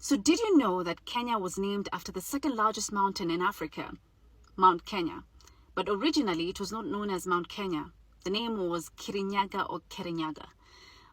So did you know that Kenya was named after the second largest mountain in Africa, Mount Kenya? But originally it was not known as Mount Kenya. The name was Kirinyaga or Kirinyaga.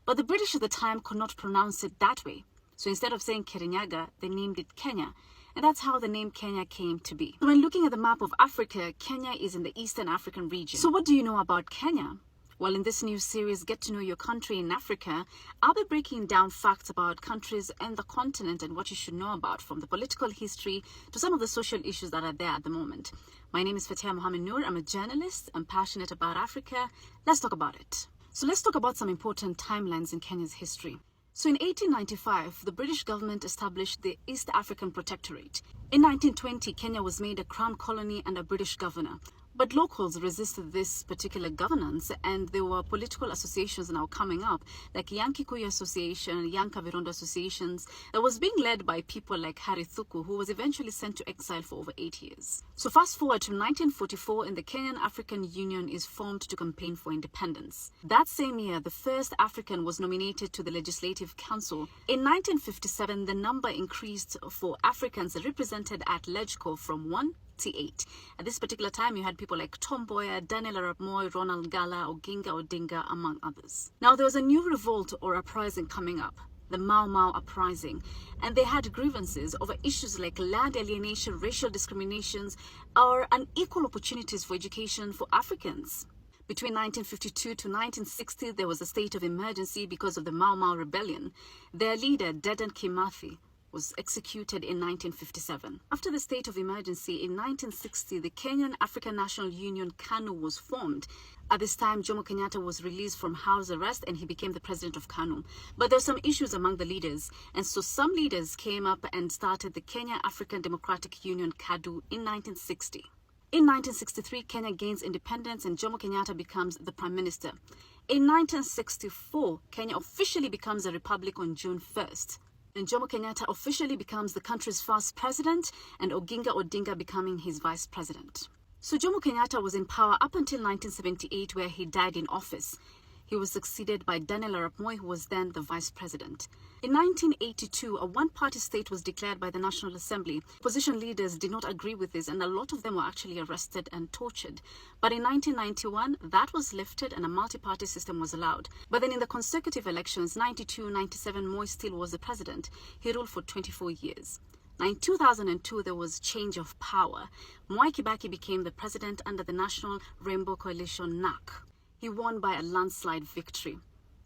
But the British at the time could not pronounce it that way. So instead of saying Kirinyaga, they named it Kenya. And that's how the name Kenya came to be. So when looking at the map of Africa, Kenya is in the Eastern African region. So what do you know about Kenya? Well, in this new series, Get to Know Your Country in Africa, I'll be breaking down facts about countries and the continent and what you should know about, from the political history to some of the social issues that are there at the moment. My name is Fatia Mohamed Noor. I'm a journalist. I'm passionate about Africa. Let's talk about it. So let's talk about some important timelines in Kenya's history. So in 1895, the British government established the East African Protectorate. In 1920, Kenya was made a crown colony and a British governor. But locals resisted this particular governance, and there were political associations now coming up, like Young Kikuyu Association, Young Kavirondo Associations, that was being led by people like Harry Thuku, who was eventually sent to exile for over 8 years. So fast forward to 1944, and the Kenyan African Union is formed to campaign for independence. That same year, the first African was nominated to the Legislative Council. In 1957, the number increased for Africans represented at LegCo from 1 to 8. At this particular time, you had people like Tom Mboya, Daniel Arap Moi, Ronald Ngala, Oginga Odinga, among others. Now, there was a new revolt or uprising coming up, the Mau Mau uprising, and they had grievances over issues like land alienation, racial discriminations, or unequal opportunities for education for Africans. Between 1952 to 1960, there was a state of emergency because of the Mau Mau rebellion. Their leader, Dedan Kimathi, was executed in 1957. After the state of emergency in 1960, the Kenyan African National Union KANU was formed. At this time, Jomo Kenyatta was released from house arrest and he became the president of KANU. But there were some issues among the leaders, and so some leaders came up and started the Kenya African Democratic Union KADU in 1960. In 1963, Kenya gains independence and Jomo Kenyatta becomes the prime minister. In 1964, Kenya officially becomes a republic on June 1st. And Jomo Kenyatta officially becomes the country's first president, and Oginga Odinga becoming his vice president. So Jomo Kenyatta was in power up until 1978, where he died in office. He was succeeded by Daniel Arap Moi, who was then the vice president. In 1982, a one-party state was declared by the National Assembly. Opposition leaders did not agree with this, and a lot of them were actually arrested and tortured. But in 1991, that was lifted and a multi-party system was allowed. But then in the consecutive elections, 92, 97, Moi still was the president. He ruled for 24 years. Now in 2002, there was change of power. Mwai Kibaki became the president under the National Rainbow Coalition, NAC. He won by a landslide victory.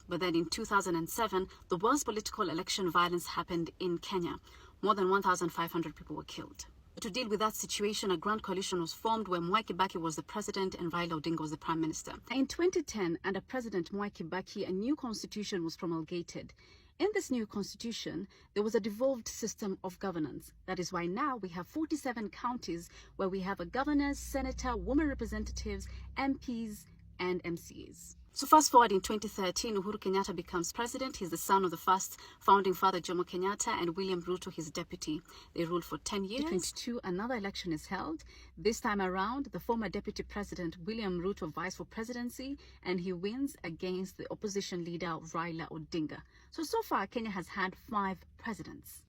But then in 2007, the worst political election violence happened in Kenya. More than 1,500 people were killed. To deal with that situation, a grand coalition was formed where Mwai Kibaki was the president and Raila Odinga was the prime minister. In 2010, under President Mwai Kibaki, a new constitution was promulgated. In this new constitution, there was a devolved system of governance. That is why now we have 47 counties where we have a governor, senator, women representatives, MPs, and MCAs. So fast forward in 2013, Uhuru Kenyatta becomes president. He's the son of the first founding father, Jomo Kenyatta, and William Ruto, his deputy. They ruled for 10 years. In 2022, another election is held. This time around, the former deputy president, William Ruto, vies for presidency, and he wins against the opposition leader, Raila Odinga. So far, Kenya has had 5 presidents.